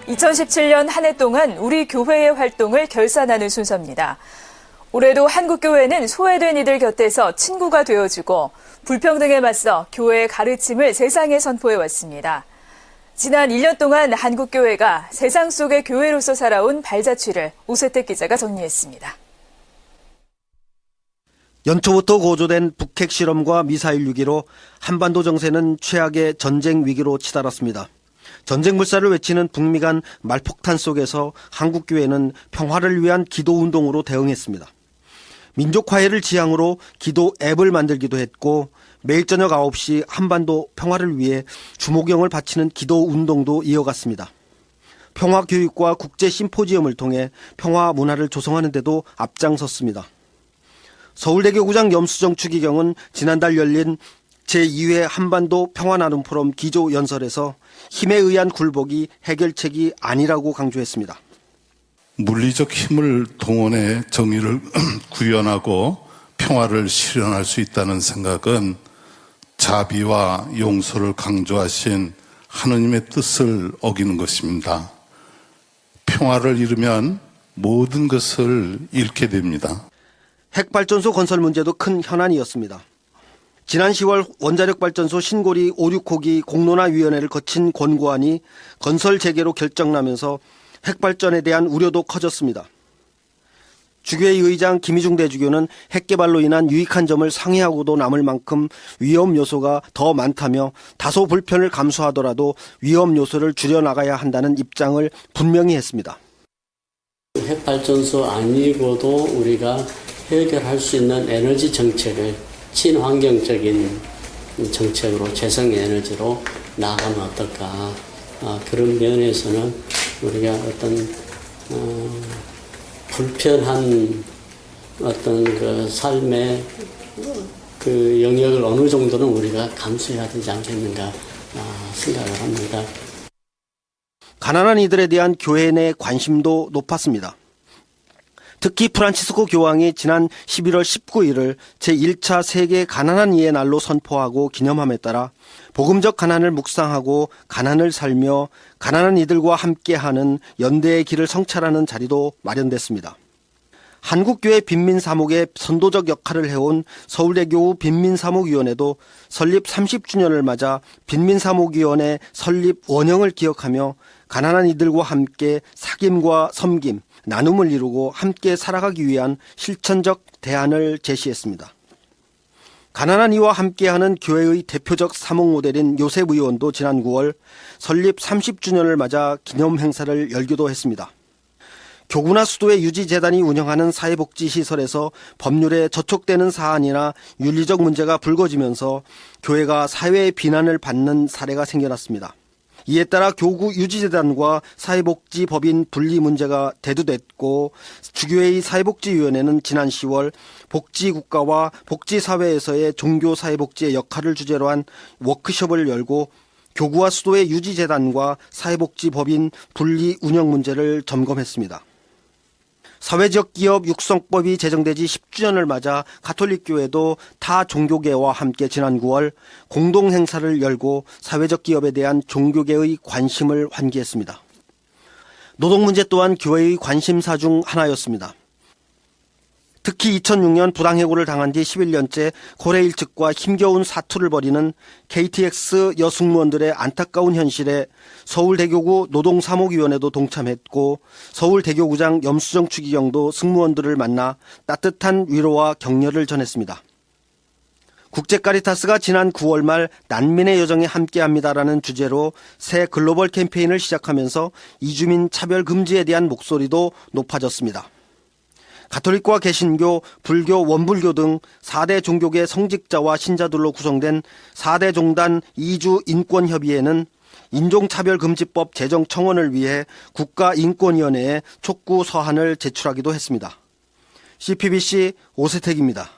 2017년 한 해 동안 우리 교회의 활동을 결산하는 순서입니다. 올해도 한국교회는 소외된 이들 곁에서 친구가 되어주고 불평등에 맞서 교회의 가르침을 세상에 선포해왔습니다. 지난 1년 동안 한국교회가 세상 속의 교회로서 살아온 발자취를 오세택 기자가 정리했습니다. 연초부터 고조된 북핵 실험과 미사일 위기로 한반도 정세는 최악의 전쟁 위기로 치달았습니다. 전쟁 불사를 외치는 북미 간 말폭탄 속에서 한국교회는 평화를 위한 기도운동으로 대응했습니다. 민족 화해를 지향으로 기도 앱을 만들기도 했고 매일 저녁 9시 한반도 평화를 위해 주목영을 바치는 기도운동도 이어갔습니다. 평화교육과 국제심포지엄을 통해 평화 문화를 조성하는 데도 앞장섰습니다. 서울대교구장 염수정 추기경은 지난달 열린 제2회 한반도 평화나눔 포럼 기조연설에서 힘에 의한 굴복이 해결책이 아니라고 강조했습니다. 물리적 힘을 동원해 정의를 구현하고 평화를 실현할 수 있다는 생각은 자비와 용서를 강조하신 하느님의 뜻을 어기는 것입니다. 평화를 잃으면 모든 것을 잃게 됩니다. 핵발전소 건설 문제도 큰 현안이었습니다. 지난 10월 원자력발전소 신고리 5, 6호기 공론화위원회를 거친 권고안이 건설 재개로 결정나면서 핵발전에 대한 우려도 커졌습니다. 주교회 의장 김희중 대주교는 핵개발로 인한 유익한 점을 상회하고도 남을 만큼 위험 요소가 더 많다며 다소 불편을 감수하더라도 위험 요소를 줄여나가야 한다는 입장을 분명히 했습니다. 핵발전소 아니고도 우리가 해결할 수 있는 에너지 정책을 친환경적인 정책으로 재생에너지로 나가면 어떨까. 그런 면에서는 우리가 어떤 불편한 어떤 그 삶의 그 영역을 어느 정도는 우리가 감수해야 되지 않겠는가 생각을 합니다. 가난한 이들에 대한 교회 내 관심도 높았습니다. 특히 프란치스코 교황이 지난 11월 19일을 제1차 세계 가난한 이의 날로 선포하고 기념함에 따라 복음적 가난을 묵상하고 가난을 살며 가난한 이들과 함께하는 연대의 길을 성찰하는 자리도 마련됐습니다. 한국교회 빈민사목의 선도적 역할을 해온 서울대교구 빈민사목위원회도 설립 30주년을 맞아 빈민사목위원회 설립 원형을 기억하며 가난한 이들과 함께 사귐과 섬김, 나눔을 이루고 함께 살아가기 위한 실천적 대안을 제시했습니다. 가난한 이와 함께하는 교회의 대표적 사목 모델인 요셉 의원도 지난 9월 설립 30주년을 맞아 기념 행사를 열기도 했습니다. 교구나 수도의 유지재단이 운영하는 사회복지시설에서 법률에 저촉되는 사안이나 윤리적 문제가 불거지면서 교회가 사회의 비난을 받는 사례가 생겨났습니다. 이에 따라 교구 유지재단과 사회복지법인 분리 문제가 대두됐고 주교회의 사회복지위원회는 지난 10월 복지국가와 복지사회에서의 종교사회복지의 역할을 주제로 한 워크숍을 열고 교구와 수도의 유지재단과 사회복지법인 분리 운영 문제를 점검했습니다. 사회적 기업 육성법이 제정되지 10주년을 맞아 가톨릭교회도 타 종교계와 함께 지난 9월 공동행사를 열고 사회적 기업에 대한 종교계의 관심을 환기했습니다. 노동문제 또한 교회의 관심사 중 하나였습니다. 특히 2006년 부당해고를 당한 지 11년째 고래일 측과 힘겨운 사투를 벌이는 KTX 여승무원들의 안타까운 현실에 서울대교구 노동사목위원회도 동참했고 서울대교구장 염수정 추기경도 승무원들을 만나 따뜻한 위로와 격려를 전했습니다. 국제카리타스가 지난 9월 말 난민의 여정에 함께합니다라는 주제로 새 글로벌 캠페인을 시작하면서 이주민 차별 금지에 대한 목소리도 높아졌습니다. 가톨릭과 개신교, 불교, 원불교 등 4대 종교계 성직자와 신자들로 구성된 4대 종단 2주 인권협의회는 인종차별금지법 제정 청원을 위해 국가인권위원회에 촉구 서한을 제출하기도 했습니다. CPBC 오세택입니다.